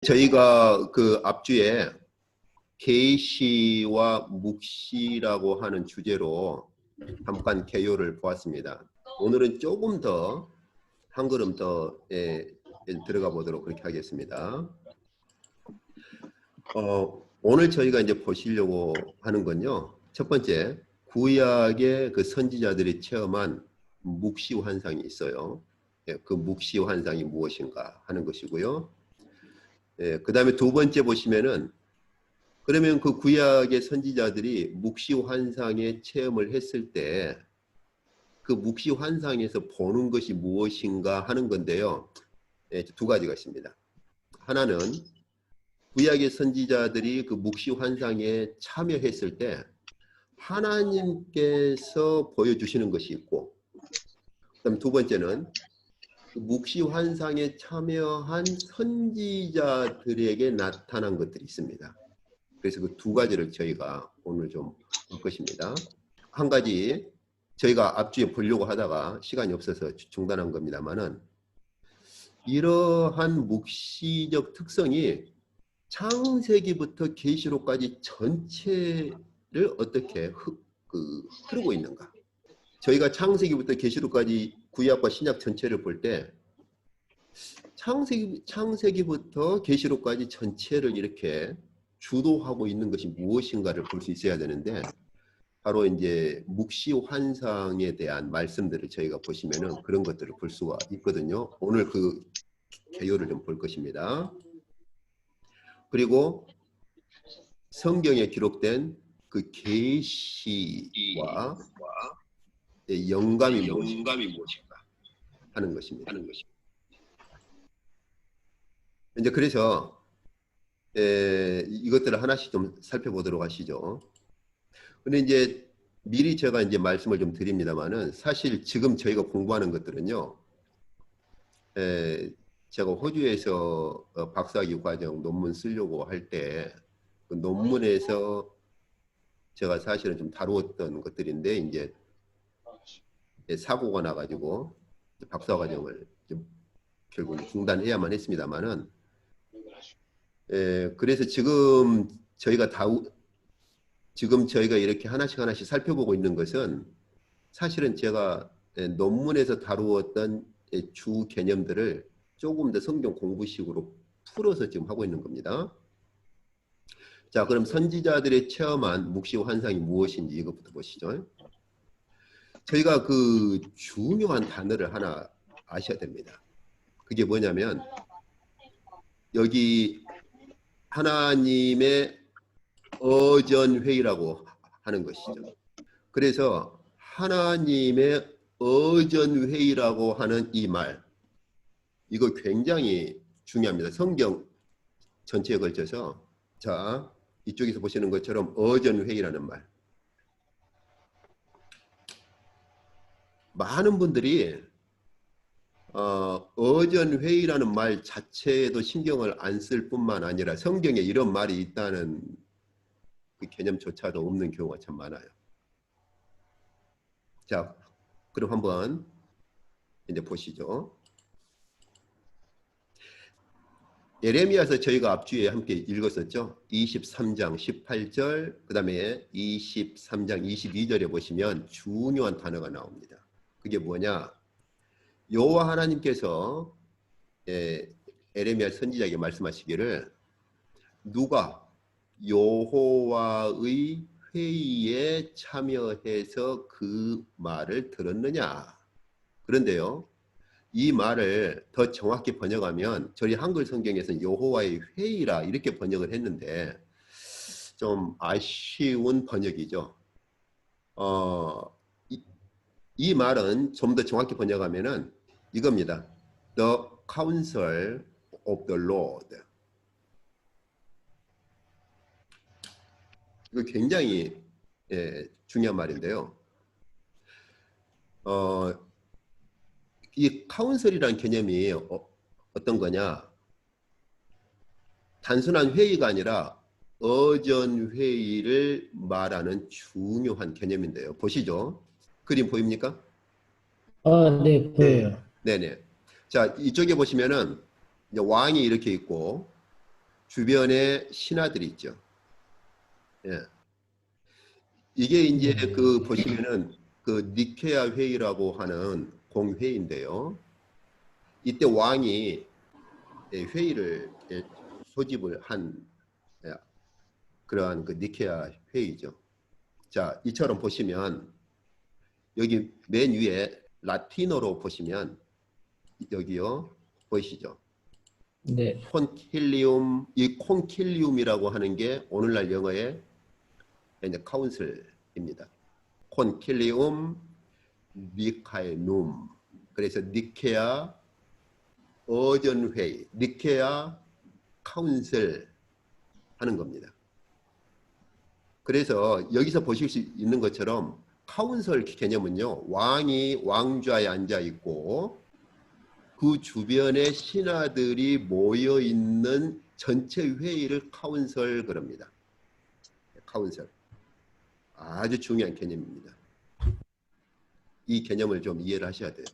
저희가 그 앞주에 계시와 묵시라고 하는 주제로 잠깐 개요를 보았습니다. 오늘은 조금 더 한 걸음 더 들어가 보도록 그렇게 하겠습니다. 오늘 저희가 이제 보시려고 하는 건요. 첫 번째, 구약의 그 선지자들이 체험한 묵시 환상이 있어요. 그 묵시 환상이 무엇인가 하는 것이고요. 그 다음에 두 번째 보시면은 그러면 그 구약의 선지자들이 묵시 환상에 체험을 했을 때 그 묵시 환상에서 보는 것이 무엇인가 하는 건데요. 두 가지가 있습니다. 하나는 구약의 선지자들이 그 묵시 환상에 참여했을 때 하나님께서 보여주시는 것이 있고, 그다음 두 번째는 그 묵시 환상에 참여한 선지자들에게 나타난 것들이 있습니다. 그래서 그 두 가지를 저희가 오늘 좀 볼 것입니다. 한 가지 저희가 앞주에 보려고 하다가 시간이 없어서 중단한 겁니다만은, 이러한 묵시적 특성이 창세기부터 계시록까지 전체를 어떻게 흐르고 있는가. 저희가 창세기부터 계시록까지 구약과 신약 전체를 볼 때 창세기부터 계시록까지 전체를 이렇게 주도하고 있는 것이 무엇인가를 볼 수 있어야 되는데, 바로 이제 묵시 환상에 대한 말씀들을 저희가 보시면은 그런 것들을 볼 수가 있거든요. 오늘 그 개요를 좀 볼 것입니다. 그리고 성경에 기록된 그 계시와 영감이 무엇인가 하는 것입니다. 이제 그래서 이것들을 하나씩 좀 살펴보도록 하시죠. 근데 이제 미리 제가 이제 말씀을 좀 드립니다만은, 사실 지금 저희가 공부하는 것들은요, 제가 호주에서 박사학위 과정 논문 쓰려고 할 때 그 논문에서 제가 사실은 좀 다루었던 것들인데, 이제 사고가 나가지고 박사 과정을 결국 중단해야만 했습니다만은, 그래서 지금 저희가 이렇게 하나씩 살펴보고 있는 것은 사실은 제가 논문에서 다루었던 주 개념들을 조금 더 성경 공부식으로 풀어서 지금 하고 있는 겁니다. 자, 그럼 선지자들의 체험한 묵시 환상이 무엇인지 이것부터 보시죠. 저희가 그 중요한 단어를 하나 아셔야 됩니다. 그게 뭐냐면, 여기 하나님의 어전회의라고 하는 것이죠. 그래서 하나님의 어전회의라고 하는 이 말, 이거 굉장히 중요합니다. 성경 전체에 걸쳐서. 자, 이쪽에서 보시는 것처럼 어전회의라는 말. 많은 분들이 어전회의라는 말 자체에도 신경을 안 쓸 뿐만 아니라 성경에 이런 말이 있다는 그 개념조차도 없는 경우가 참 많아요. 자, 그럼 한번 이제 보시죠. 예레미야서 저희가 앞주에 함께 읽었었죠. 23장 18절, 그 다음에 23장 22절에 보시면 중요한 단어가 나옵니다. 그게 뭐냐? 여호와 하나님께서 예레미야 선지자에게 말씀하시기를, 누가 여호와의 회의에 참여해서 그 말을 들었느냐. 그런데요, 이 말을 더 정확히 번역하면, 저희 한글 성경에서는 여호와의 회의라 이렇게 번역을 했는데 좀 아쉬운 번역이죠. 이 말은 좀 더 정확히 번역하면은 이겁니다. The counsel of the Lord. 이거 굉장히 중요한 말인데요. 이 카운슬이라는 개념이 어떤 거냐? 단순한 회의가 아니라 어전 회의를 말하는 중요한 개념인데요. 보시죠. 그림 보입니까? 네, 보여요. 네네. 자, 이쪽에 보시면은 이제 왕이 이렇게 있고, 주변에 신하들이 있죠. 예. 이게 이제 그 보시면은 그 니케아 회의라고 하는 공회의인데요. 이때 왕이 회의를 소집을 한 그러한 그 니케아 회의죠. 자, 이처럼 보시면 여기 맨 위에 라틴어로 보시면 여기요 보이시죠? 네, 콘킬리움, 이 콘킬리움이라고 하는 게 오늘날 영어의 이제 카운슬입니다. 콘킬리움 니카에눔. 그래서 니케아 어전회의, 니케아 카운슬 하는 겁니다. 그래서 여기서 보실 수 있는 것처럼 카운슬 개념은요, 왕이 왕좌에 앉아 있고 그 주변에 신하들이 모여 있는 전체 회의를 카운슬 그럽니다. 카운슬. 아주 중요한 개념입니다. 이 개념을 좀 이해를 하셔야 돼요.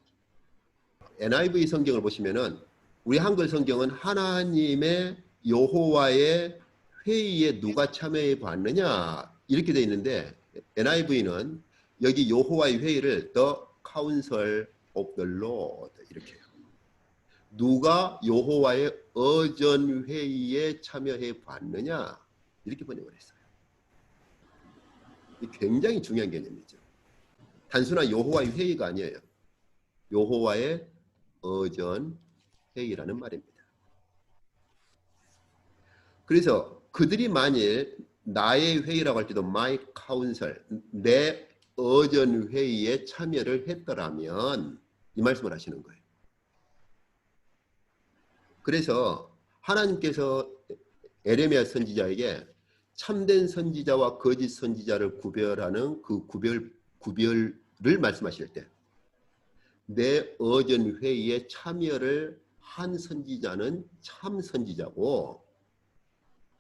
NIV 성경을 보시면은 우리 한글 성경은 하나님의 여호와의 회의에 누가 참여해 봤느냐 이렇게 돼 있는데 NIV는 여기 여호와의 회의를 The Council of the Lord 이렇게 해요. 누가 여호와의 어전 회의에 참여해 봤느냐 이렇게 번역을 했어요. 굉장히 중요한 개념이죠. 단순한 여호와의 회의가 아니에요. 여호와의 어전 회의라는 말입니다. 그래서 그들이 만일 나의 회의라고 할 때도 my council, 내 어전 회의에 참여를 했더라면 이 말씀을 하시는 거예요. 그래서 하나님께서 에레미야 선지자에게 참된 선지자와 거짓 선지자를 구별하는 그 구별을 말씀하실 때 내 어전 회의에 참여를 한 선지자는 참 선지자고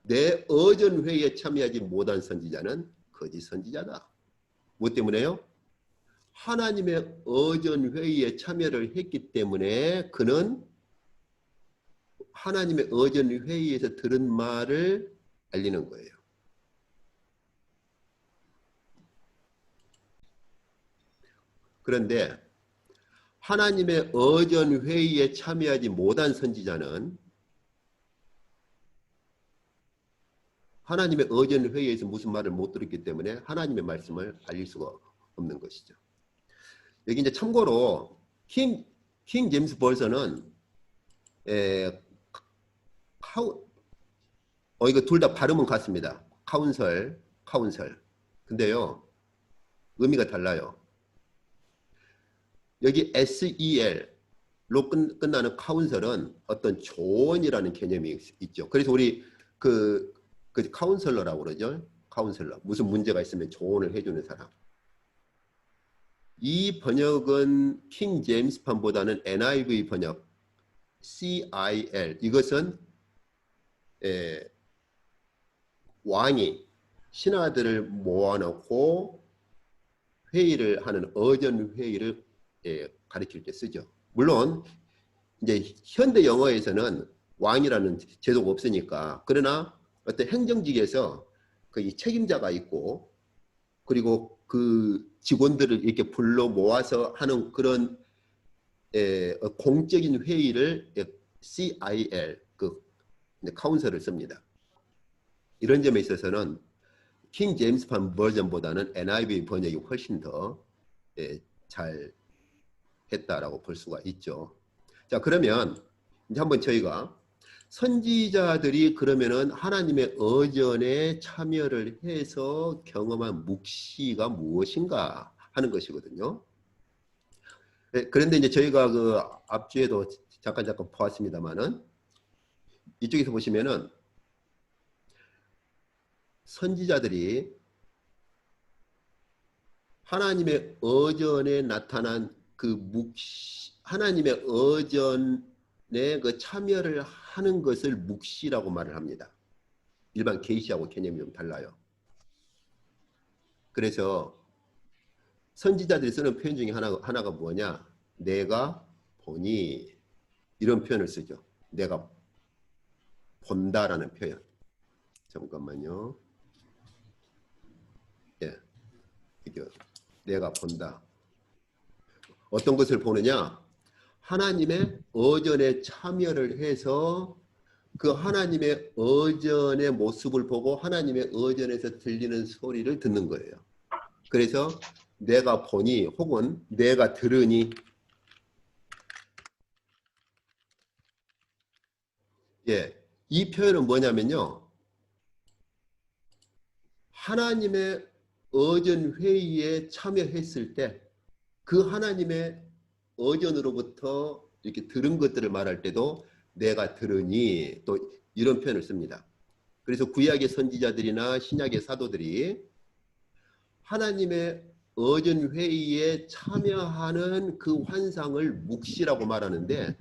내 어전 회의에 참여하지 못한 선지자는 거짓 선지자다. 무엇 때문에요? 하나님의 어전 회의에 참여를 했기 때문에 그는 하나님의 어전 회의에서 들은 말을 알리는 거예요. 그런데 하나님의 어전 회의에 참여하지 못한 선지자는 하나님의 어전 회의에서 무슨 말을 못 들었기 때문에 하나님의 말씀을 알릴 수가 없는 것이죠. 여기 이제 참고로 킹 제임스 버전은 이거 둘 다 발음은 같습니다. 카운슬. 근데요 의미가 달라요. 여기 SEL로 끝나는 카운슬은 어떤 조언이라는 개념이 있죠. 그래서 우리 그 카운슬러라고 그러죠. 카운슬러. 무슨 문제가 있으면 조언을 해주는 사람. 이 번역은 킹 제임스판보다는 NIV 번역 CIL. 이것은 왕이 신하들을 모아놓고 회의를 하는 어전 회의를 가리킬 때 쓰죠. 물론 이제 현대 영어에서는 왕이라는 제도가 없으니까 그러나 어떤 행정직에서 그 책임자가 있고 그리고 그 직원들을 이렇게 불러 모아서 하는 그런 공적인 회의를 CIL 그 카운슬을 씁니다. 이런 점에 있어서는 킹 제임스판 버전보다는 NIV 번역이 훨씬 더 잘 했다라고 볼 수가 있죠. 자, 그러면 이제 한번 저희가 선지자들이 그러면은 하나님의 어전에 참여를 해서 경험한 묵시가 무엇인가 하는 것이거든요. 그런데 이제 저희가 그 앞주에도 잠깐 보았습니다만은 이쪽에서 보시면은 선지자들이 하나님의 어전에 나타난 그 묵시, 하나님의 어전에 그 참여를 하는 것을 묵시라고 말을 합니다. 일반 계시하고 개념이 좀 달라요. 그래서 선지자들이 쓰는 표현 중에 하나가 뭐냐? 내가 보니 이런 표현을 쓰죠. 내가 본다라는 표현. 잠깐만요. 예, 이게 내가 본다. 어떤 것을 보느냐? 하나님의 어전에 참여를 해서 그 하나님의 어전의 모습을 보고 하나님의 어전에서 들리는 소리를 듣는 거예요. 그래서 내가 보니 혹은 내가 들으니, 예, 이 표현은 뭐냐면요. 하나님의 어전 회의에 참여했을 때 그 하나님의 어전으로부터 이렇게 들은 것들을 말할 때도 내가 들으니 또 이런 표현을 씁니다. 그래서 구약의 선지자들이나 신약의 사도들이 하나님의 어전 회의에 참여하는 그 환상을 묵시라고 말하는데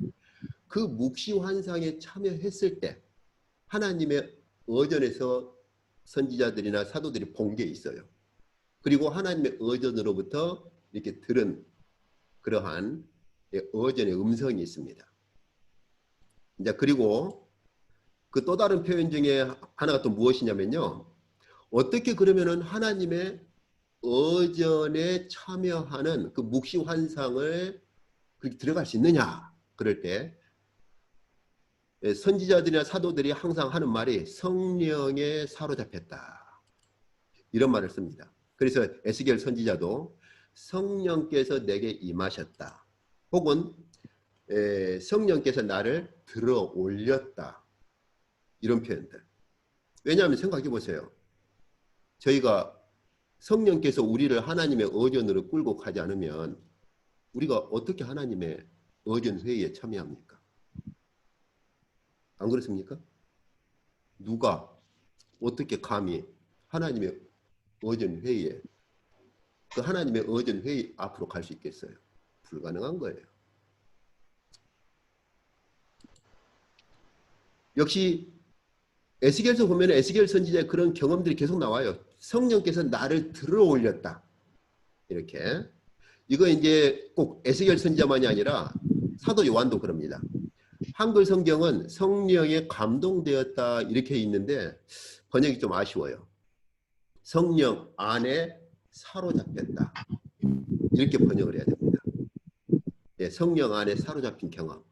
그 묵시 환상에 참여했을 때 하나님의 어전에서 선지자들이나 사도들이 본 게 있어요. 그리고 하나님의 어전으로부터 이렇게 들은 그러한 어전의 음성이 있습니다. 이제 그리고 그 또 다른 표현 중에 하나가 또 무엇이냐면요. 어떻게 그러면은 하나님의 어전에 참여하는 그 묵시 환상을 그렇게 들어갈 수 있느냐? 그럴 때 선지자들이나 사도들이 항상 하는 말이 성령에 사로잡혔다. 이런 말을 씁니다. 그래서 에스겔 선지자도 성령께서 내게 임하셨다. 혹은 성령께서 나를 들어 올렸다. 이런 표현들. 왜냐하면 생각해 보세요. 저희가 성령께서 우리를 하나님의 어전으로 끌고 가지 않으면 우리가 어떻게 하나님의 어전 회의에 참여합니까? 안 그렇습니까? 누가 어떻게 감히 하나님의 어전 회의에 그 하나님의 어전 회의 앞으로 갈 수 있겠어요? 불가능한 거예요. 역시 에스겔서 보면 에스겔 선지자의 그런 경험들이 계속 나와요. 성령께서 나를 들어 올렸다. 이렇게. 이거 이제 꼭 에스겔 선지자만이 아니라 사도 요한도 그럽니다. 한글 성경은 성령에 감동되었다 이렇게 있는데 번역이 좀 아쉬워요. 성령 안에 사로잡혔다. 이렇게 번역을 해야 됩니다. 예, 성령 안에 사로잡힌 경험.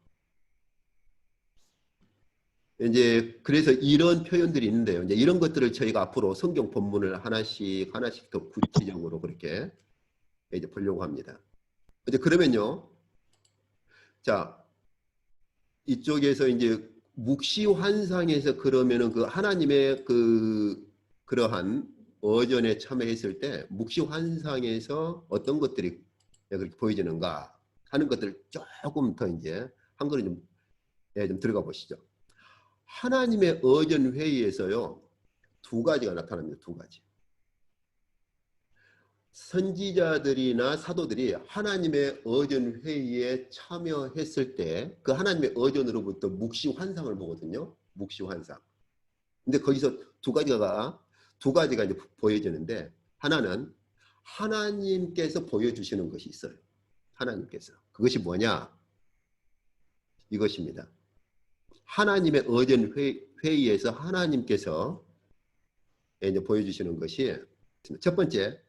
이제 그래서 이런 표현들이 있는데요. 이제 이런 것들을 저희가 앞으로 성경 본문을 하나씩 더 구체적으로 그렇게 이제 보려고 합니다. 이제 그러면요. 자, 이쪽에서 이제 묵시 환상에서 그러면은 그 하나님의 그러한 어전에 참여했을 때 묵시 환상에서 어떤 것들이 그렇게 보여지는가 하는 것들을 조금 더 이제 한 걸음 좀 들어가 보시죠. 하나님의 어전 회의에서요. 두 가지가 나타납니다. 두 가지. 선지자들이나 사도들이 하나님의 어전 회의에 참여했을 때 그 하나님의 어전으로부터 묵시 환상을 보거든요. 묵시 환상. 근데 거기서 두 가지가 이제 보여지는데 하나는 하나님께서 보여주시는 것이 있어요. 하나님께서. 그것이 뭐냐? 이것입니다. 하나님의 어전 회의에서 하나님께서 이제 보여주시는 것이 첫 번째,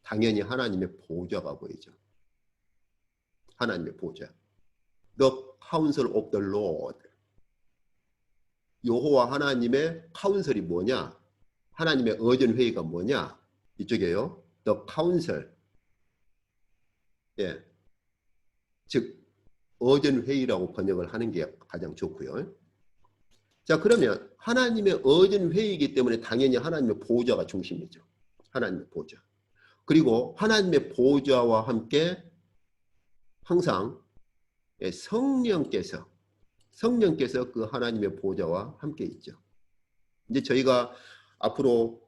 당연히 하나님의 보좌가 보이죠. 하나님의 보좌. The counsel of the Lord. 여호와 하나님의 카운셀이 뭐냐? 하나님의 어전 회의가 뭐냐? 이쪽에요. The counsel. 예. 즉 어전 회의라고 번역을 하는 게 가장 좋고요. 자, 그러면 하나님의 어전 회의이기 때문에 당연히 하나님의 보좌가 중심이죠. 하나님의 보좌. 그리고 하나님의 보좌와 함께 항상 성령께서 그 하나님의 보좌와 함께 있죠. 이제 저희가 앞으로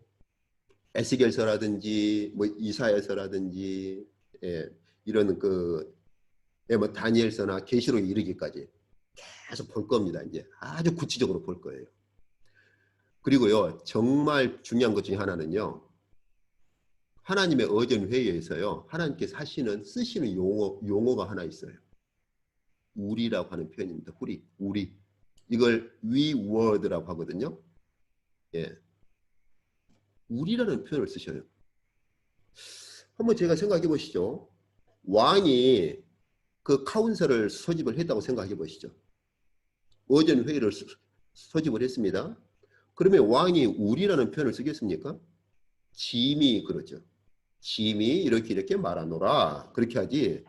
에스겔서라든지 뭐 이사야서라든지 이런 뭐 다니엘서나 계시록에 이르기까지 계속 볼 겁니다. 이제 아주 구체적으로 볼 거예요. 그리고요, 정말 중요한 것 중에 하나는요. 하나님의 어전 회의에서요. 하나님께서 쓰시는 용어가 하나 있어요. 우리라고 하는 표현입니다. 우리. 이걸 we word라고 하거든요. 예. 우리라는 표현을 쓰셔요. 한번 제가 생각해 보시죠. 왕이 그 카운셀을 소집을 했다고 생각해 보시죠. 어전 회의를 소집을 했습니다. 그러면 왕이 우리라는 표현을 쓰겠습니까? 짐이 그러죠. 짐이 이렇게 말하노라. 그렇게 하지.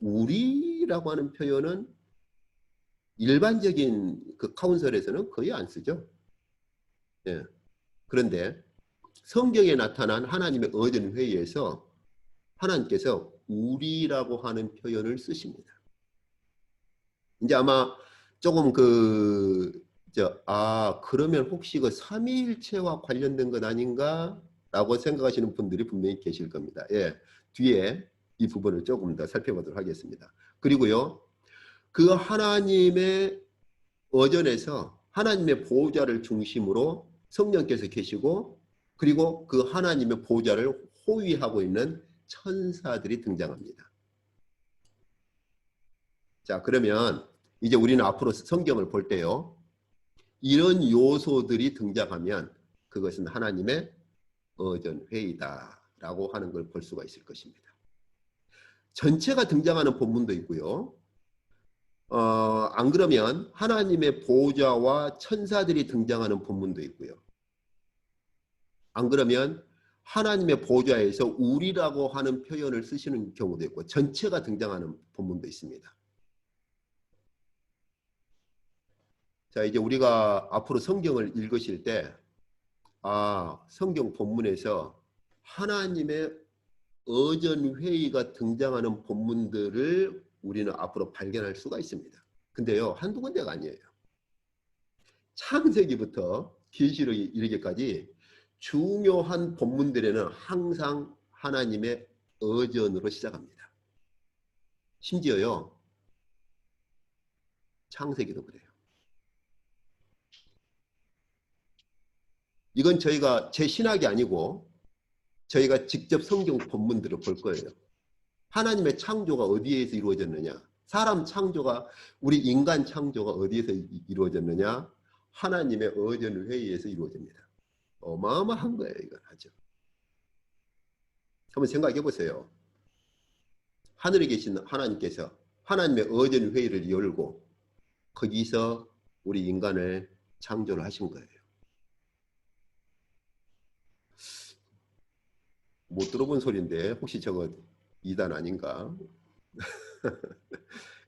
우리라고 하는 표현은 일반적인 그 카운셀에서는 거의 안 쓰죠. 예. 그런데 성경에 나타난 하나님의 어전 회의에서 하나님께서 우리라고 하는 표현을 쓰십니다. 이제 아마 조금 그러면 혹시 그 삼위일체와 관련된 것 아닌가? 라고 생각하시는 분들이 분명히 계실 겁니다. 예. 뒤에 이 부분을 조금 더 살펴보도록 하겠습니다. 그리고요, 그 하나님의 어전에서 하나님의 보호자를 중심으로 성령께서 계시고, 그리고 그 하나님의 보호자를 호위하고 있는 천사들이 등장합니다. 자, 그러면 이제 우리는 앞으로 성경을 볼 때요, 이런 요소들이 등장하면 그것은 하나님의 어전 회의다라고 하는 걸 볼 수가 있을 것입니다. 전체가 등장하는 본문도 있고요. 안 그러면 하나님의 보호자와 천사들이 등장하는 본문도 있고요. 안 그러면 하나님의 보호자에서 우리라고 하는 표현을 쓰시는 경우도 있고, 전체가 등장하는 본문도 있습니다. 자, 이제 우리가 앞으로 성경을 읽으실 때, 성경 본문에서 하나님의 어전 회의가 등장하는 본문들을 우리는 앞으로 발견할 수가 있습니다. 근데요, 한두 군데가 아니에요. 창세기부터 계시록에 이르기까지 중요한 본문들에는 항상 하나님의 어전으로 시작합니다. 심지어요, 창세기도 그래요. 이건 저희가 제 신학이 아니고 저희가 직접 성경 본문들을 볼 거예요. 하나님의 창조가 어디에서 이루어졌느냐? 사람 창조가, 우리 인간 창조가 어디에서 이루어졌느냐? 하나님의 어전 회의에서 이루어집니다. 어마어마한 거예요, 이건 아주. 한번 생각해 보세요. 하늘에 계신 하나님께서 하나님의 어전 회의를 열고 거기서 우리 인간을 창조를 하신 거예요. 못 들어본 소리인데 혹시 저거 이단 아닌가?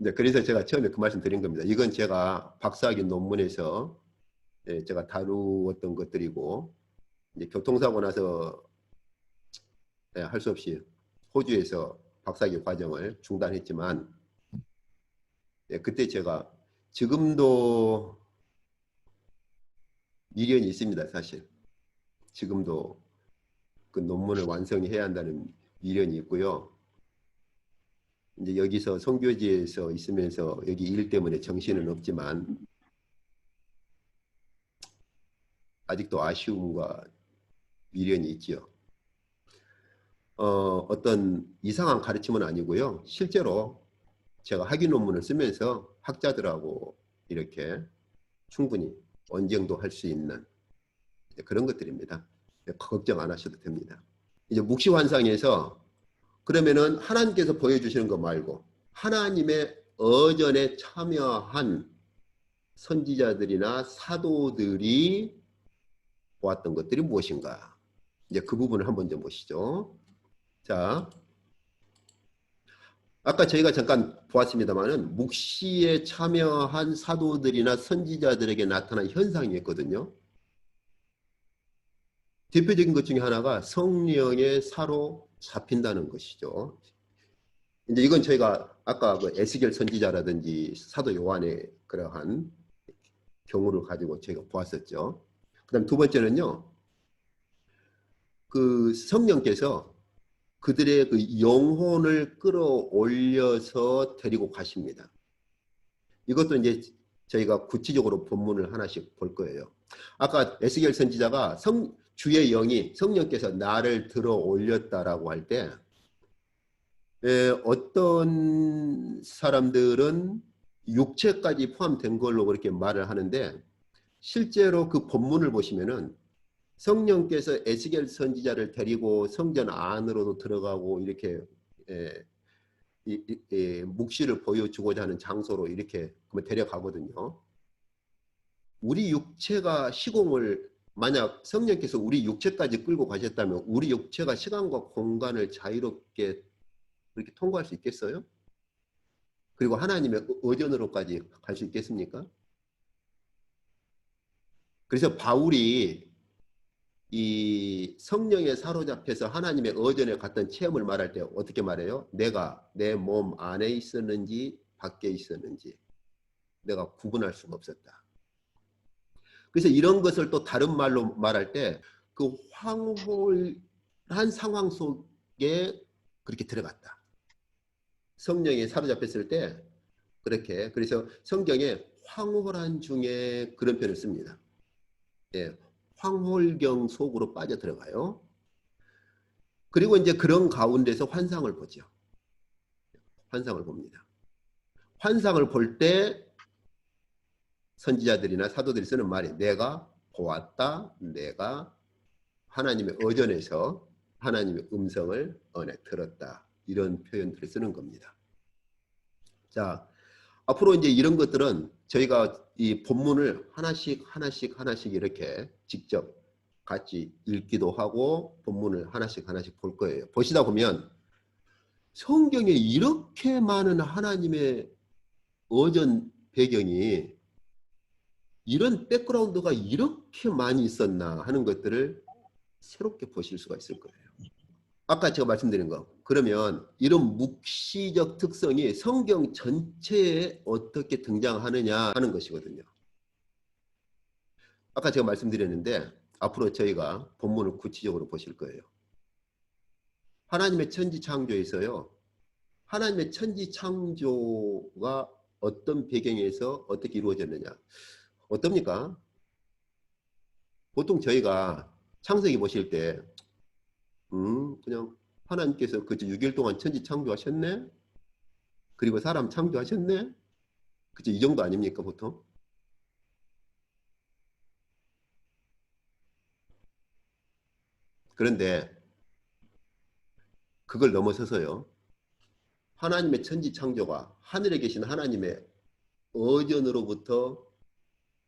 이제 그래서 제가 처음에 그 말씀 드린 겁니다. 이건 제가 박사학위 논문에서 제가 다루었던 것들이고, 이제 교통사고 나서 할 수 없이 호주에서 박사학위 과정을 중단했지만, 그때 제가 지금도 미련이 있습니다, 사실. 지금도 그 논문을 완성해야 한다는 미련이 있고요. 이제 여기서 선교지에서 있으면서 여기 일 때문에 정신은 없지만 아직도 아쉬움과 미련이 있지요. 어떤 이상한 가르침은 아니고요. 실제로 제가 학위 논문을 쓰면서 학자들하고 이렇게 충분히 언쟁도 할 수 있는 그런 것들입니다. 걱정 안 하셔도 됩니다. 이제 묵시환상에서 그러면은 하나님께서 보여주시는 거 말고 하나님의 어전에 참여한 선지자들이나 사도들이 보았던 것들이 무엇인가? 이제 그 부분을 한번 좀 보시죠. 자, 아까 저희가 잠깐 보았습니다만은 묵시에 참여한 사도들이나 선지자들에게 나타난 현상이 있거든요. 대표적인 것 중에 하나가 성령의 사로잡힌다는 것이죠. 이제 이건 저희가 아까 그 에스겔 선지자라든지 사도 요한의 그러한 경우를 가지고 저희가 보았었죠. 그다음 두 번째는요, 그 성령께서 그들의 그 영혼을 끌어올려서 데리고 가십니다. 이것도 이제 저희가 구체적으로 본문을 하나씩 볼 거예요. 아까 에스겔 선지자가 주의 영이 성령께서 나를 들어 올렸다라고 할 때 어떤 사람들은 육체까지 포함된 걸로 그렇게 말을 하는데 실제로 그 본문을 보시면은 성령께서 에스겔 선지자를 데리고 성전 안으로도 들어가고 이렇게 예, 묵시를 보여주고자 하는 장소로 이렇게 데려가거든요. 우리 육체가 시공을 만약 성령께서 우리 육체까지 끌고 가셨다면 우리 육체가 시간과 공간을 자유롭게 그렇게 통과할 수 있겠어요? 그리고 하나님의 의전으로까지 갈 수 있겠습니까? 그래서 바울이 이 성령에 사로잡혀서 하나님의 의전에 갔던 체험을 말할 때 어떻게 말해요? 내가 내 몸 안에 있었는지 밖에 있었는지 내가 구분할 수가 없었다. 그래서 이런 것을 또 다른 말로 말할 때 그 황홀한 상황 속에 그렇게 들어갔다. 성령에 사로잡혔을 때 그렇게 그래서 성경에 황홀한 중에 그런 표현을 씁니다. 예, 황홀경 속으로 빠져 들어가요. 그리고 이제 그런 가운데서 환상을 보죠. 환상을 봅니다. 환상을 볼 때 선지자들이나 사도들이 쓰는 말이 내가 보았다. 내가 하나님의 의전에서 하나님의 음성을 들었다. 이런 표현들을 쓰는 겁니다. 자, 앞으로 이제 이런 것들은 저희가 이 본문을 하나씩 이렇게 직접 같이 읽기도 하고 본문을 하나씩 볼 거예요. 보시다 보면 성경에 이렇게 많은 하나님의 의전 배경이 이런 백그라운드가 이렇게 많이 있었나 하는 것들을 새롭게 보실 수가 있을 거예요. 아까 제가 말씀드린 거. 그러면 이런 묵시적 특성이 성경 전체에 어떻게 등장하느냐 하는 것이거든요. 아까 제가 말씀드렸는데 앞으로 저희가 본문을 구체적으로 보실 거예요. 하나님의 천지 창조에서요. 하나님의 천지 창조가 어떤 배경에서 어떻게 이루어졌느냐. 어떻습니까? 보통 저희가 창세기 보실 때 그냥 하나님께서 그저 6일 동안 천지 창조하셨네? 그리고 사람 창조하셨네? 그저 이 정도 아닙니까 보통? 그런데 그걸 넘어서서요. 하나님의 천지 창조가 하늘에 계신 하나님의 의전으로부터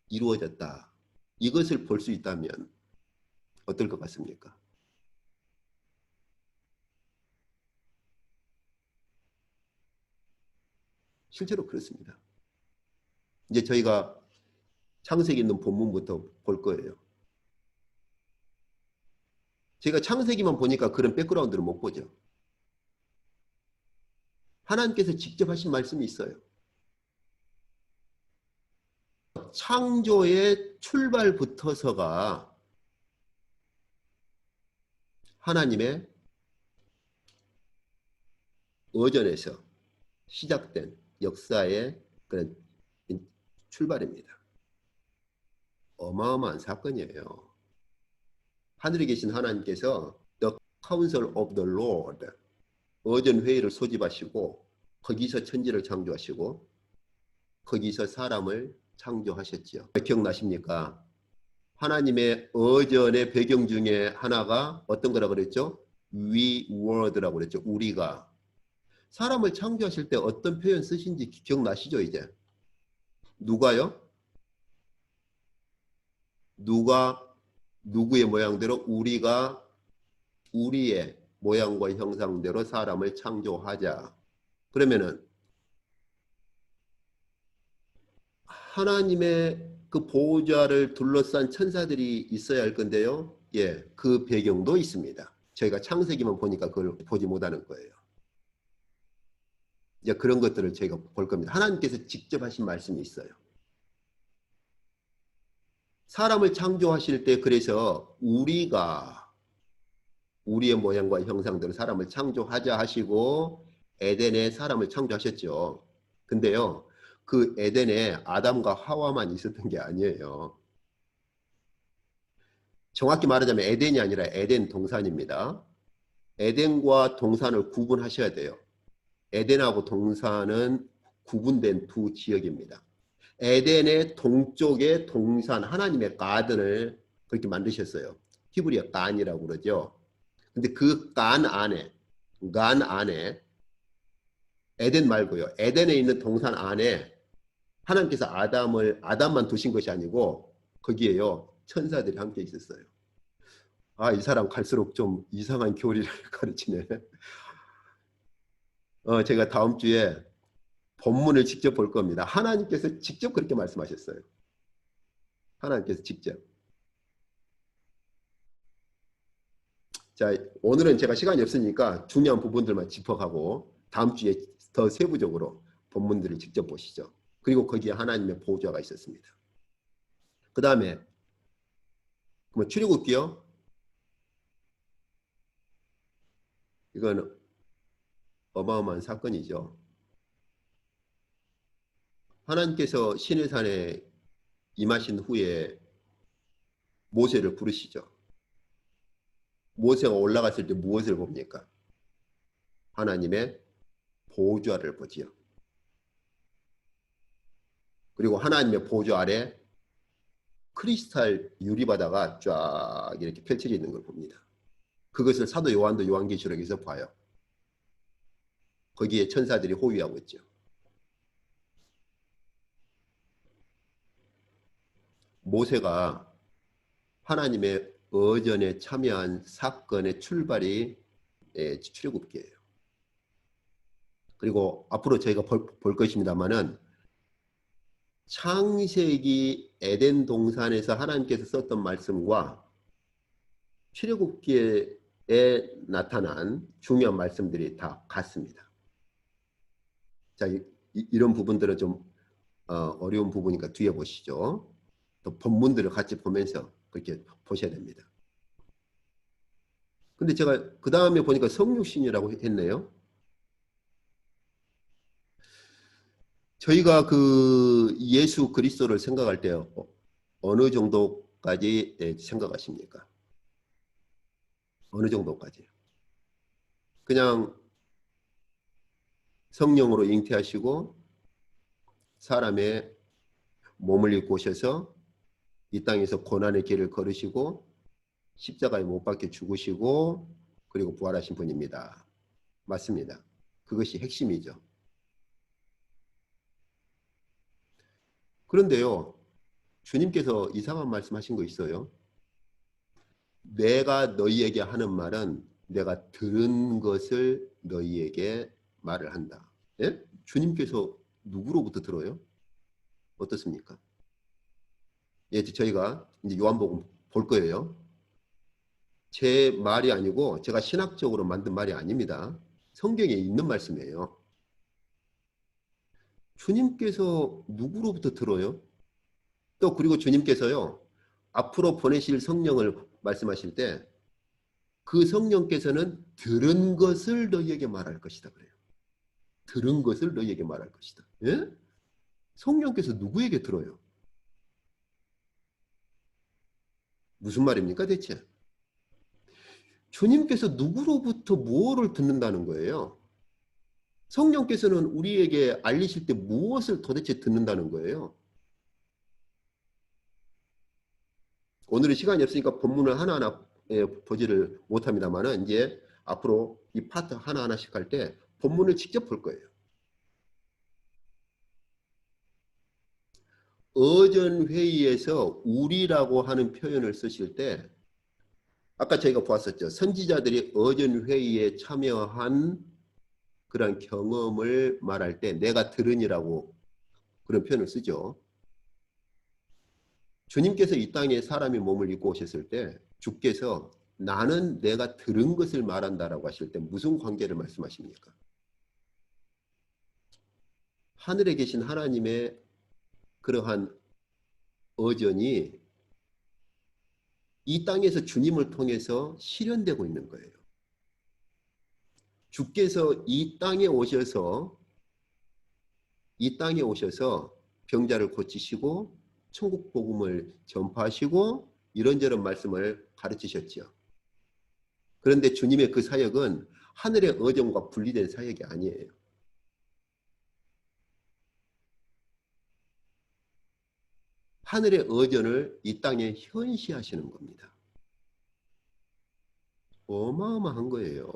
이루어졌다. 이것을 볼 수 있다면 어떨 것 같습니까? 실제로 그렇습니다. 이제 저희가 창세기 있는 본문부터 볼 거예요. 제가 창세기만 보니까 그런 백그라운드를 못 보죠. 하나님께서 직접 하신 말씀이 있어요. 창조의 출발부터서가 하나님의 의전에서 시작된 역사의 그런 출발입니다. 어마어마한 사건이에요. 하늘에 계신 하나님께서 The Council of the Lord 의전회의를 소집하시고 거기서 천지를 창조하시고 거기서 사람을 창조하셨지요. 기억나십니까? 하나님의 의전의 배경 중에 하나가 어떤 거라고 그랬죠? We word라고 그랬죠. 우리가. 사람을 창조하실 때 어떤 표현 쓰신지 기억나시죠 이제? 누가요? 누가 누구의 모양대로 우리가 우리의 모양과 형상대로 사람을 창조하자. 그러면은 하나님의 그 보호자를 둘러싼 천사들이 있어야 할 건데요. 예, 그 배경도 있습니다. 저희가 창세기만 보니까 그걸 보지 못하는 거예요. 이제 그런 것들을 저희가 볼 겁니다. 하나님께서 직접 하신 말씀이 있어요. 사람을 창조하실 때 그래서 우리가 우리의 모양과 형상대로 사람을 창조하자 하시고 에덴에 사람을 창조하셨죠. 근데요. 그 에덴에 아담과 하와만 있었던 게 아니에요. 정확히 말하자면 에덴이 아니라 에덴 동산입니다. 에덴과 동산을 구분하셔야 돼요. 에덴하고 동산은 구분된 두 지역입니다. 에덴의 동쪽의 동산 하나님의 가든을 그렇게 만드셨어요. 히브리어 간이라고 그러죠. 근데 그 간 안에 에덴 말고요. 에덴에 있는 동산 안에 하나님께서 아담만 두신 것이 아니고 거기에요. 천사들이 함께 있었어요. 아, 이 사람 갈수록 좀 이상한 교리를 가르치네. 제가 다음 주에 본문을 직접 볼 겁니다. 하나님께서 직접 그렇게 말씀하셨어요. 하나님께서 직접. 자, 오늘은 제가 시간이 없으니까 중요한 부분들만 짚어가고 다음 주에 더 세부적으로 본문들을 직접 보시죠. 그리고 거기에 하나님의 보좌가 있었습니다. 그 다음에 출애굽기요. 이건 어마어마한 사건이죠. 하나님께서 시내산에 임하신 후에 모세를 부르시죠. 모세가 올라갔을 때 무엇을 봅니까? 하나님의 보좌를 보지요. 그리고 하나님의 보좌 아래 크리스탈 유리바다가 쫙 이렇게 펼쳐져 있는 걸 봅니다. 그것을 사도 요한도 요한계시록에서 봐요. 거기에 천사들이 호위하고 있죠. 모세가 하나님의 의전에 참여한 사건의 출발이 출애굽기예요. 그리고 앞으로 저희가 볼 것입니다만은 창세기 에덴 동산에서 하나님께서 썼던 말씀과 출애굽기에 나타난 중요한 말씀들이 다 같습니다. 자, 이런 부분들은 좀 어려운 부분이니까 뒤에 보시죠. 또 본문들을 같이 보면서 그렇게 보셔야 됩니다. 근데 제가 그 다음에 보니까 성육신이라고 했네요. 저희가 그 예수 그리스도를 생각할 때 어느 정도까지 생각하십니까? 어느 정도까지? 그냥 성령으로 잉태하시고 사람의 몸을 입고 오셔서 이 땅에서 고난의 길을 걸으시고 십자가에 못 박혀 죽으시고 그리고 부활하신 분입니다. 맞습니다. 그것이 핵심이죠. 그런데요, 주님께서 이상한 말씀하신 거 있어요. 내가 너희에게 하는 말은 내가 들은 것을 너희에게 말을 한다. 예? 주님께서 누구로부터 들어요? 어떻습니까? 예, 저희가 이제 요한복음 볼 거예요. 제 말이 아니고 제가 신학적으로 만든 말이 아닙니다. 성경에 있는 말씀이에요. 주님께서 누구로부터 들어요? 또 그리고 주님께서요. 앞으로 보내실 성령을 말씀하실 때 그 성령께서는 들은 것을 너희에게 말할 것이다 그래요. 들은 것을 너희에게 말할 것이다. 예? 성령께서 누구에게 들어요? 무슨 말입니까 대체? 주님께서 누구로부터 무엇을 듣는다는 거예요? 성령께서는 우리에게 알리실 때 무엇을 도대체 듣는다는 거예요? 오늘은 시간이 없으니까 본문을 하나하나 보지를 못합니다만 이제 앞으로 이 파트 하나하나씩 할 때 본문을 직접 볼 거예요. 어전회의에서 우리라고 하는 표현을 쓰실 때 아까 저희가 보았었죠. 선지자들이 어전회의에 참여한 그런 경험을 말할 때 내가 들으니라고 그런 표현을 쓰죠. 주님께서 이 땅에 사람의 몸을 입고 오셨을 때 주께서 나는 내가 들은 것을 말한다라고 하실 때 무슨 관계를 말씀하십니까? 하늘에 계신 하나님의 그러한 어전이 이 땅에서 주님을 통해서 실현되고 있는 거예요. 주께서 이 땅에 오셔서 병자를 고치시고 천국 복음을 전파하시고 이런저런 말씀을 가르치셨죠. 그런데 주님의 그 사역은 하늘의 어정과 분리된 사역이 아니에요. 하늘의 의전을 이 땅에 현시하시는 겁니다. 어마어마한 거예요.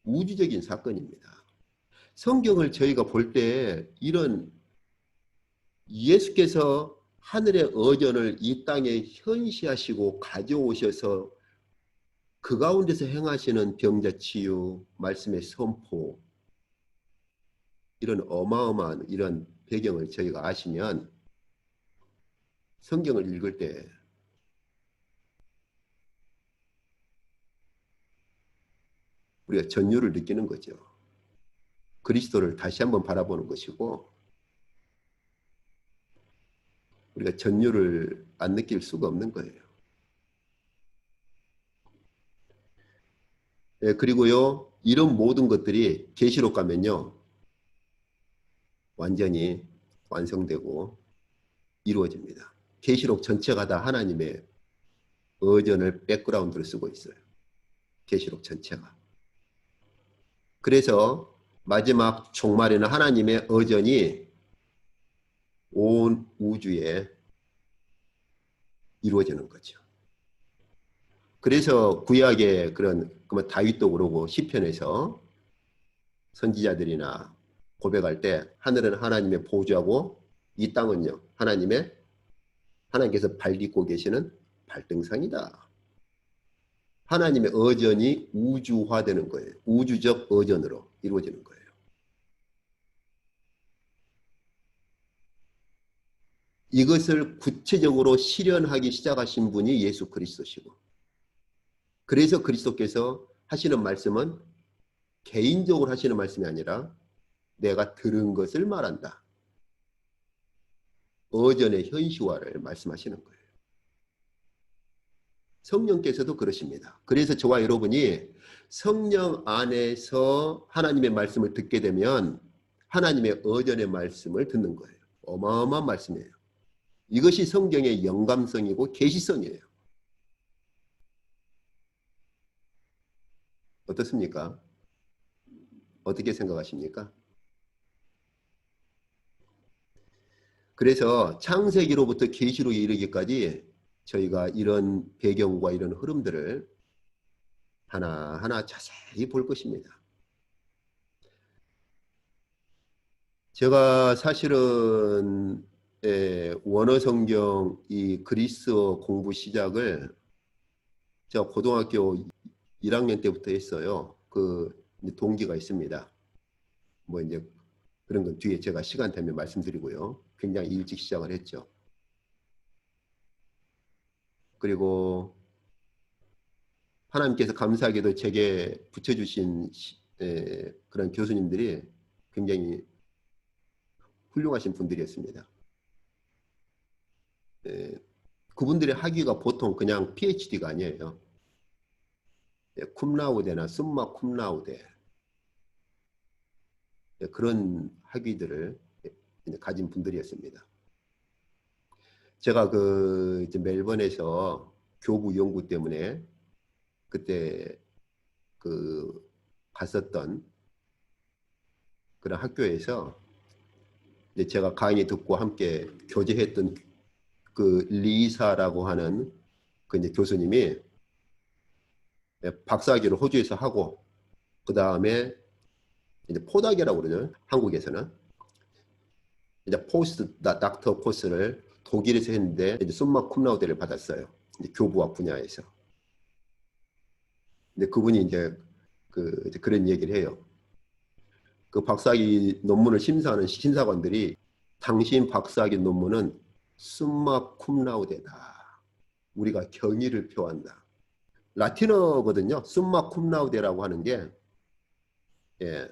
우주적인 사건입니다. 성경을 저희가 볼 때 이런 예수께서 하늘의 의전을 이 땅에 현시하시고 가져오셔서 그 가운데서 행하시는 병자 치유, 말씀의 선포, 이런 어마어마한 이런 배경을 저희가 아시면 성경을 읽을 때 우리가 전율을 느끼는 거죠. 그리스도를 다시 한번 바라보는 것이고, 우리가 전율을 안 느낄 수가 없는 거예요. 예, 그리고요, 이런 모든 것들이 계시록 가면요, 완전히 완성되고 이루어집니다. 계시록 전체가 다 하나님의 의전을 백그라운드로 쓰고 있어요. 계시록 전체가. 그래서 마지막 종말에는 하나님의 의전이 온 우주에 이루어지는 거죠. 그래서 구약의 그런 다윗도 그러고 시편에서 선지자들이나 고백할 때 하늘은 하나님의 보좌고 이 땅은요 하나님께서 발 딛고 계시는 발등상이다. 하나님의 의전이 우주화되는 거예요. 우주적 의전으로 이루어지는 거예요. 이것을 구체적으로 실현하기 시작하신 분이 예수 그리스도시고, 그래서 그리스도께서 하시는 말씀은 개인적으로 하시는 말씀이 아니라 내가 들은 것을 말한다. 의전의 현시화를 말씀하시는 거예요. 성령께서도 그러십니다. 그래서 저와 여러분이 성령 안에서 하나님의 말씀을 듣게 되면 하나님의 의전의 말씀을 듣는 거예요. 어마어마한 말씀이에요. 이것이 성경의 영감성이고 계시성이에요. 어떻습니까? 어떻게 생각하십니까? 그래서 창세기로부터 계시록에 이르기까지 저희가 이런 배경과 이런 흐름들을 하나하나 자세히 볼 것입니다. 제가 사실은 원어 성경 이 그리스어 공부 시작을 제가 고등학교 1학년 때부터 했어요. 그 동기가 있습니다. 뭐 이제 그런 건 뒤에 제가 시간 되면 말씀드리고요. 굉장히 일찍 시작을 했죠. 그리고 하나님께서 감사하게도 제게 붙여주신 그런 교수님들이 굉장히 훌륭하신 분들이었습니다. 그분들의 학위가 보통 그냥 PhD가 아니에요. 쿰라우데나 숨마 쿰라우데 그런 학위들을 가진 분들이었습니다. 제가 이제 멜번에서 교부 연구 때문에 그때 갔었던 그런 학교에서 이제 제가 강의 듣고 함께 교제했던 리사라고 하는 이제 교수님이 박사학위를 호주에서 하고 그 다음에 이제 포닥이라고 그러죠. 한국에서는 이제 포스트 닥터 코스를 독일에서 했는데 이제 숨마 쿰라우데를 받았어요. 이제 교부학 분야에서. 근데 그분이 이제 그런 얘기를 해요. 그 박사학위 논문을 심사하는 심사관들이 당신 박사학위 논문은 숨마 쿰라우데다. 우리가 경의를 표한다. 라틴어거든요. 숨마 쿰라우데라고 하는 게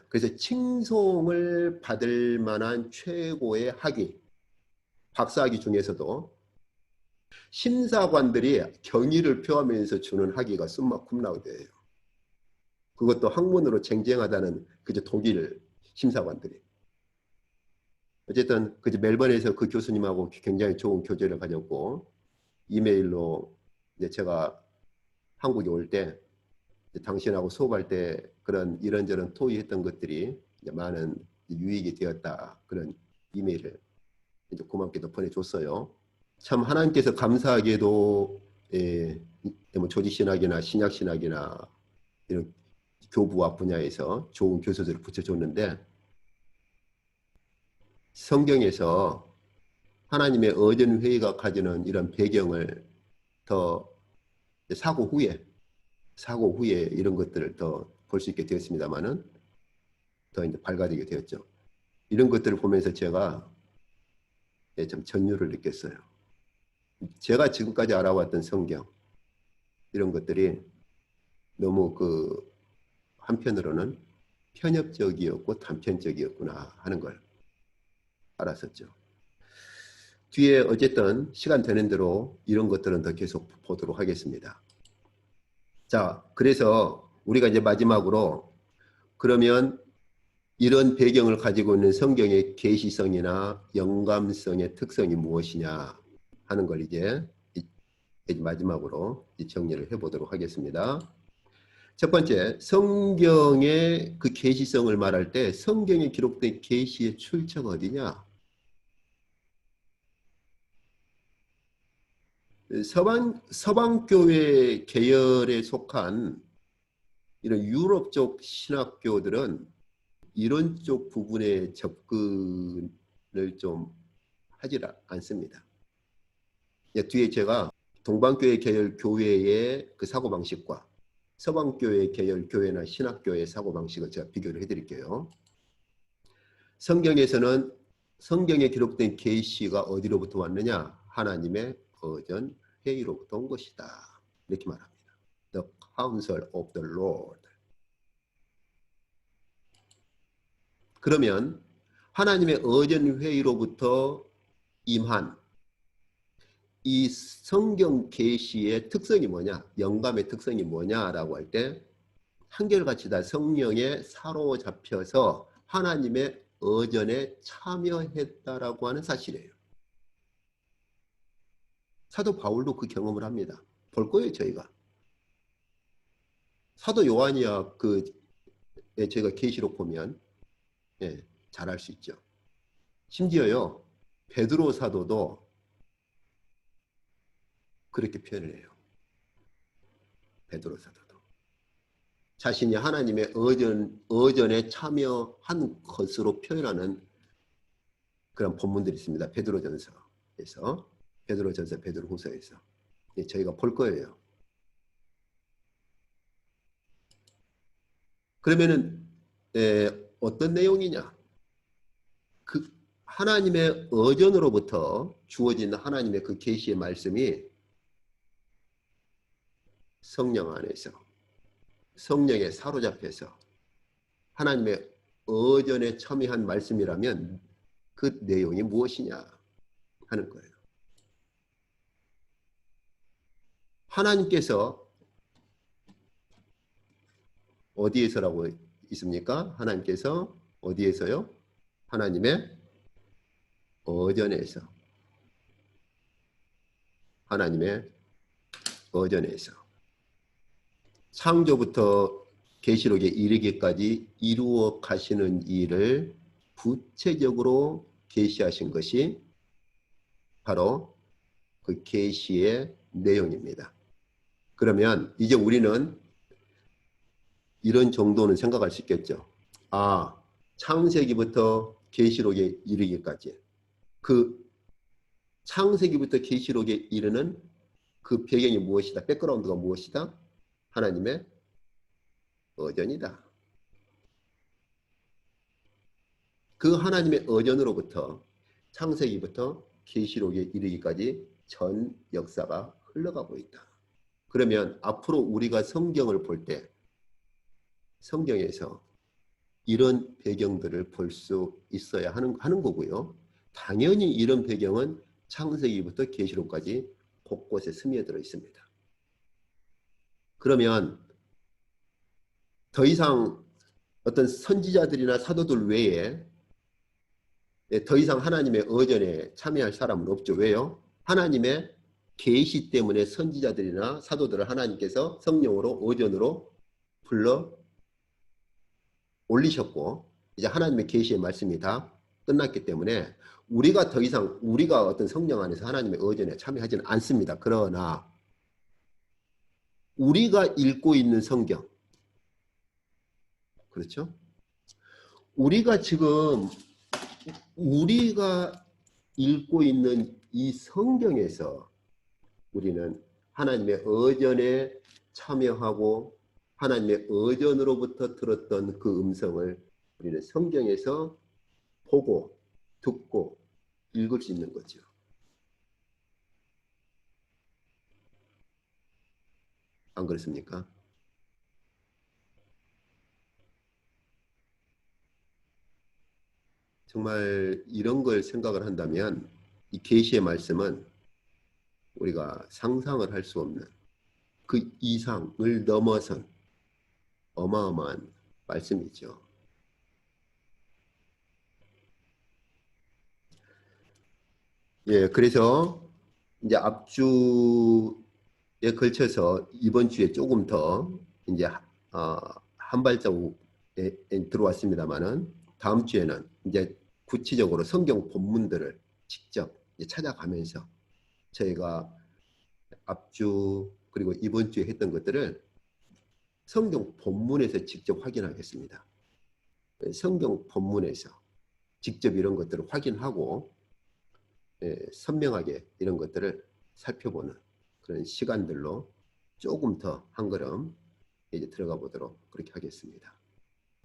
그래서 칭송을 받을 만한 최고의 학위, 박사학위 중에서도 심사관들이 경의를 표하면서 주는 학위가 숨마 쿰라우데예요. 그것도 학문으로 쟁쟁하다는 그저 독일 심사관들이. 어쨌든 멜번에서 그 교수님하고 굉장히 좋은 교제를 가졌고 이메일로 이제 제가 한국에 올 때 당신하고 수업할 때 그런 이런저런 토의했던 것들이 많은 유익이 되었다. 그런 이메일을 이제 고맙게도 보내줬어요. 참 하나님께서 감사하게도 뭐 조지신학이나 신약신학이나 이런 교부학 분야에서 좋은 교수들을 붙여줬는데 성경에서 하나님의 어전 회의가 가지는 이런 배경을 더 사고 후에 이런 것들을 더 볼 수 있게 되었습니다만은 더 이제 밝아지게 되었죠. 이런 것들을 보면서 제가 좀 전율을 느꼈어요. 제가 지금까지 알아왔던 성경 이런 것들이 너무 그 한편으로는 편협적이었고 단편적이었구나 하는 걸 알았었죠. 뒤에 어쨌든 시간 되는 대로 이런 것들은 더 계속 보도록 하겠습니다. 자, 그래서 우리가 이제 마지막으로 그러면 이런 배경을 가지고 있는 성경의 계시성이나 영감성의 특성이 무엇이냐 하는 걸 이제 마지막으로 정리를 해보도록 하겠습니다. 첫 번째, 성경의 그 계시성을 말할 때 성경에 기록된 계시의 출처가 어디냐? 서방교회 계열에 속한 이런 유럽 쪽 신학교들은 이런 쪽 부분에 접근을 좀 하지 않습니다. 뒤에 제가 동방교회 계열 교회의 그 사고방식과 서방교회 계열 교회나 신학교의 사고방식을 제가 비교를 해드릴게요. 성경에서는 성경에 기록된 계시가 어디로부터 왔느냐? 하나님의 어전 회의로부터 온 것이다. 이렇게 말합니다. The counsel of the Lord. 그러면 하나님의 어전 회의로부터 임한 이 성경 계시의 특성이 뭐냐? 영감의 특성이 뭐냐라고 할 때 한결같이 다 성령에 사로잡혀서 하나님의 어전에 참여했다라고 하는 사실이에요. 사도 바울도 그 경험을 합니다. 볼 거예요, 저희가. 사도 요한이야 저희가 계시록 보면 잘 알 수 있죠. 심지어요, 베드로 사도도 그렇게 표현을 해요. 베드로 사도도. 자신이 하나님의 어전에 참여한 것으로 표현하는 그런 본문들이 있습니다. 베드로전서에서, 베드로전서, 베드로후서에서. 저희가 볼 거예요. 그러면은 어떤 내용이냐? 그 하나님의 어전으로부터 주어진 하나님의 그 계시의 말씀이 성령 안에서 성령에 사로잡혀서 하나님의 어전에 참여한 말씀이라면 그 내용이 무엇이냐 하는 거예요. 하나님께서 어디에서라고 있습니까? 하나님께서 어디에서요? 하나님의 어전에서. 하나님의 어전에서. 창조부터 계시록에 이르기까지 이루어 가시는 일을 구체적으로 계시하신 것이 바로 그 계시의 내용입니다. 그러면 이제 우리는 이런 정도는 생각할 수 있겠죠. 아, 창세기부터 계시록에 이르기까지 그 창세기부터 계시록에 이르는 그 배경이 무엇이다? 백그라운드가 무엇이다? 하나님의 어전이다. 그 하나님의 어전으로부터 창세기부터 계시록에 이르기까지 전 역사가 흘러가고 있다. 그러면 앞으로 우리가 성경을 볼 때 성경에서 이런 배경들을 볼 수 있어야 하는 거고요. 당연히 이런 배경은 창세기부터 계시록까지 곳곳에 스며들어 있습니다. 그러면 더 이상 어떤 선지자들이나 사도들 외에 더 이상 하나님의 어전에 참여할 사람은 없죠. 왜요? 하나님의 계시 때문에 선지자들이나 사도들을 하나님께서 성령으로 어전으로 불러 올리셨고 이제 하나님의 계시의 말씀이 다 끝났기 때문에 우리가 더 이상 우리가 어떤 성령 안에서 하나님의 의전에 참여하지는 않습니다. 그러나 우리가 읽고 있는 성경, 그렇죠? 우리가 지금 우리가 읽고 있는 이 성경에서 우리는 하나님의 의전에 참여하고 하나님의 의전으로부터 들었던 그 음성을 우리는 성경에서 보고 듣고 읽을 수 있는 거죠. 안 그렇습니까? 정말 이런 걸 생각을 한다면 이 계시의 말씀은 우리가 상상을 할 수 없는 그 이상을 넘어선 어마어마한 말씀이죠. 예, 그래서 이제 앞주에 걸쳐서 이번 주에 조금 더 이제 한 발자국에 들어왔습니다만은 다음 주에는 이제 구체적으로 성경 본문들을 직접 이제 찾아가면서 저희가 앞주 그리고 이번 주에 했던 것들을 성경 본문에서 직접 확인하겠습니다. 성경 본문에서 직접 이런 것들을 확인하고 선명하게 이런 것들을 살펴보는 그런 시간들로 조금 더 한 걸음 이제 들어가 보도록 그렇게 하겠습니다.